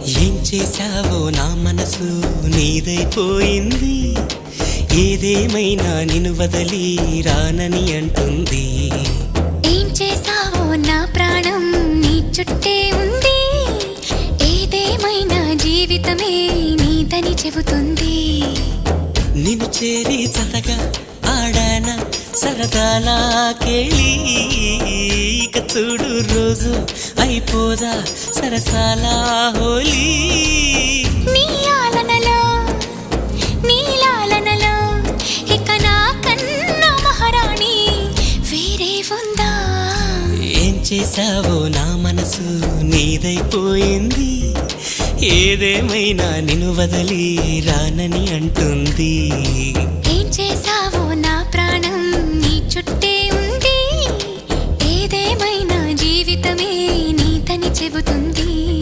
ఏం చేశావో నా మనసు నీదైపోయింది. ఏదేమైనా నిన్ను వదలి రానని అంటుంది. ఏం చేశావో నా ప్రాణం నీ చుట్టే ఉంది. ఏదేమైనా జీవితమే నీదని చెబుతుంది. నిన్ను చేరి చతగా ఆడాన సరదాలా కేళి. ఇక చూడు రోజు అయిపోదా సరసాలా హోలీ. నీ ఆలనలో నీ లాలనలో ఇక నా కన్నా మహారాణి వేరే ఉందా? ఏం చేశావో నా మనసు నీదైపోయింది. ఏదేమైనా నిన్ను వదలి రానని అంటుంది. ఏం చేశావో నా ప్రాణం నీ చుట్టే ఉంది. ఏదేమైనా జీవితమే నీదని చెబుతుంది.